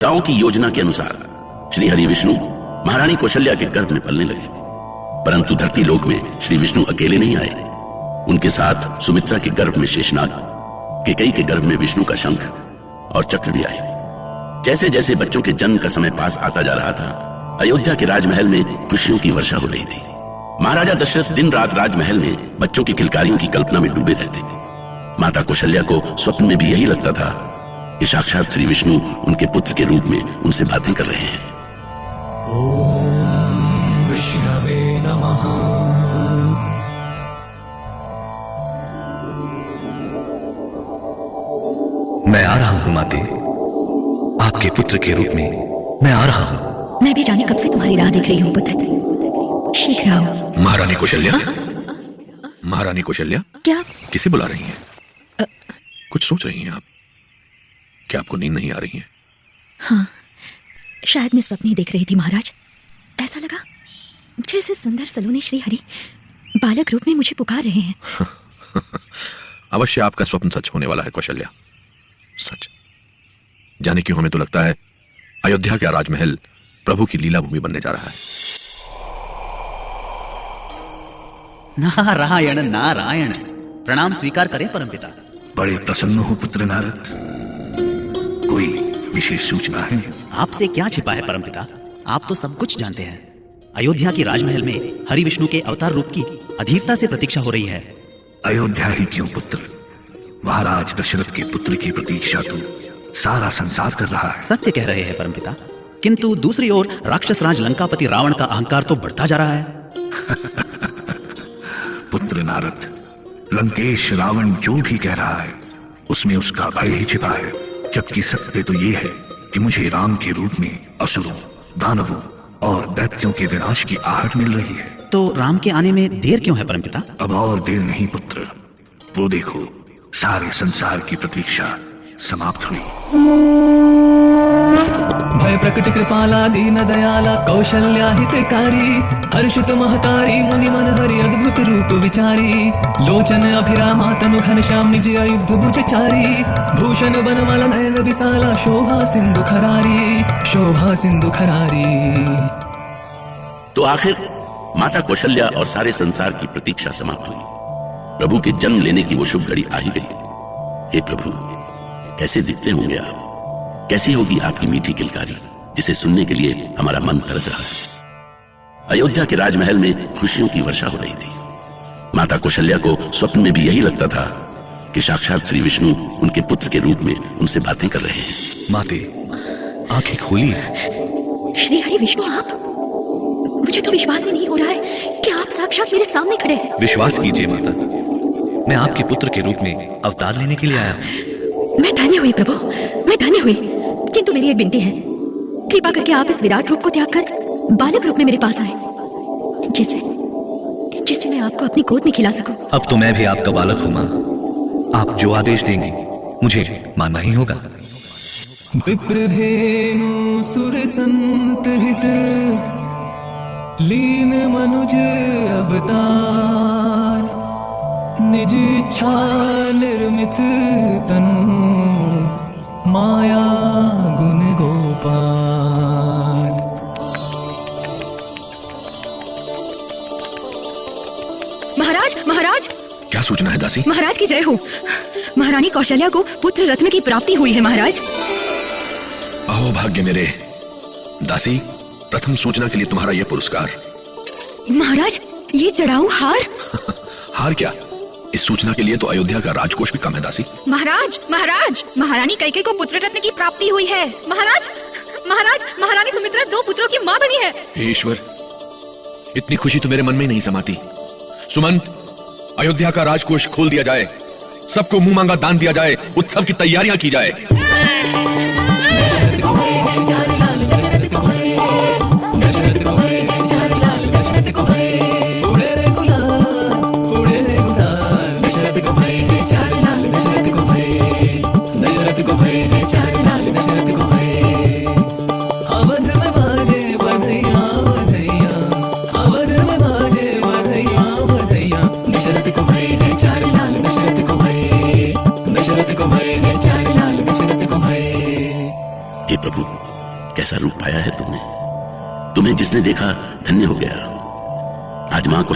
ताओ की योजना के अनुसार श्री हरि विष्णु महारानी कौशल्या के गर्भ में पलने लगे। परंतु धरती लोक में श्री विष्णु अकेले नहीं आए। उनके साथ सुमित्रा के गर्भ में शेषनाग, केकई के गर्भ में विष्णु का शंख और चक्र भी आए। जैसे जैसे बच्चों के जन्म का समय पास आता जा रहा था, अयोध्या के राजमहल में खुशियों की वर्षा हो रही थी। महाराजा दशरथ दिन रात राजमहल में बच्चों की किलकारियों की कल्पना में डूबे रहते थे। माता कौशल्या को स्वप्न में भी यही लगता था कि साक्षात श्री विष्णु उनके पुत्र के रूप में उनसे बातें कर रहे हैं। ओम विष्णवे नमः। मैं आ रहा हूं माते, आपके पुत्र के रूप में मैं आ रहा हूं। मैं भी जाने कब से तुम्हारी राह देख रही हूँ पुत्र, शीघ्र आओ। महारानी कौशल्या, महारानी कौशल्या, क्या? किसे बुला रही हैं? कुछ सोच रही हैं आप? क्या आपको नींद नहीं आ रही है? हाँ, शायद मैं स्वप्न ही देख रही थी महाराज। ऐसा लगा जैसे सुंदर सलोने श्री हरि बालक रूप में मुझे पुकार रहे हैं। अवश्य आपका स्वप्न सच होने वाला है कौशल्या, सच। जाने क्यों हमें तो लगता है अयोध्या का राजमहल प्रभु की लीला भूमि बनने जा रहा है। नारायण नारायण, प्रणाम स्वीकार करें परमपिता। बड़े प्रसन्न हो पुत्र नारद, कोई विशेष सूचना है? आपसे क्या छिपा है परमपिता, आप तो सब कुछ जानते हैं। अयोध्या के राजमहल में हरि विष्णु के अवतार रूप की अधीरता से प्रतीक्षा हो रही है। अयोध्या ही क्यों पुत्र, महाराज दशरथ के पुत्र की प्रतीक्षा तो सारा संसार कर रहा है। सत्य कह रहे हैं परमपिता, किंतु दूसरी ओर राक्षस राज लंकापति रावण का अहंकार तो बढ़ता जा रहा है। पुत्र नारद, लंकेश रावण जो भी कह रहा है उसमें उसका भय ही छिपा है, जबकि सत्य तो ये है कि मुझे राम के रूप में असुरों, दानवों और दैत्यों के विनाश की आहट मिल रही है। तो राम के आने में देर क्यों है परमपिता? अब और देर नहीं पुत्र, वो देखो सारे संसार की प्रतीक्षा समाप्त हुई। भय प्रकट कृपाला दीन दयाला कौशल्या हितकारी, हर्षित महतारी मुनि मन हरि अद्भुत रूप विचारी। लोचन अभिरामा तनु घनश्याम निज अयुध भुजचारी, भूषण बनमाला नयन विशाला शोभा सिंधु खरारी, शोभा सिंधु खरारी। तो आखिर माता कौशल्या और सारे संसार की प्रतीक्षा समाप्त हुई। प्रभु के जन्म लेने की वो शुभ घड़ी आ ही गई। हे प्रभु, कैसे दिखते होंगे आप, कैसी होगी आपकी मीठी किलकारी, जिसे सुनने के लिए हमारा मन तरस रहा है। अयोध्या के राजमहल में खुशियों की वर्षा हो रही थी। माता कौशल्या को स्वप्न में भी यही लगता था कि साक्षात श्री विष्णु उनके पुत्र के रूप में उनसे बातें कर रहे हैं। माते, आंखें खोलिए। श्री हरि विष्णु आप? मुझे तो विश्वास ही नहीं हो रहा है कि आप साक्षात मेरे सामने खड़े हैं। विश्वास कीजिए माता, मैं आपके पुत्र के रूप में अवतार लेने के लिए आया हूं। मैं धन्य हुई प्रभु, मैं धन्य हुई, किंतु मेरी एक विनती है, कृपा करके आप इस विराट रूप को त्याग कर बालक रूप में मेरे पास आए, जिससे मैं आपको अपनी गोद में खिला सकूं। अब तो मैं भी आपका बालक हूं मां, आप जो आदेश देंगी मुझे मानना ही होगा। विप्रधेनु सुर संतहित, लीन मनुज अवतार। निज इच्छा निर्मित तनु, माया गुण गोपाल। महाराज, महाराज! क्या सूचना है दासी? महाराज की जय हो। महारानी कौशल्या को पुत्र रत्न की प्राप्ति हुई है महाराज। अहो भाग्य मेरे। दासी, प्रथम सूचना के लिए तुम्हारा यह पुरस्कार। महाराज, ये चढ़ाऊ हार? हार क्या, इस सूचना के लिए तो अयोध्या का राजकोष भी कम है दासी। महाराज, महाराज, महारानी कैकेयी को पुत्र रत्न की प्राप्ति हुई है। महाराज, महाराज, महारानी सुमित्रा 2 पुत्रों की मां बनी है। हे ईश्वर, इतनी खुशी तो मेरे मन में ही नहीं समाती। सुमंत, अयोध्या का राजकोष खोल दिया जाए, सबको मुंह मांगा दान दिया जाए, उत्सव की तैयारियां की जाए। दशरथ को भय है 4 लाल, दशरथ को भय। कैसा रूप पाया है तुमने। तुम्हें जिसने देखा धन्य हो गया। आज मां को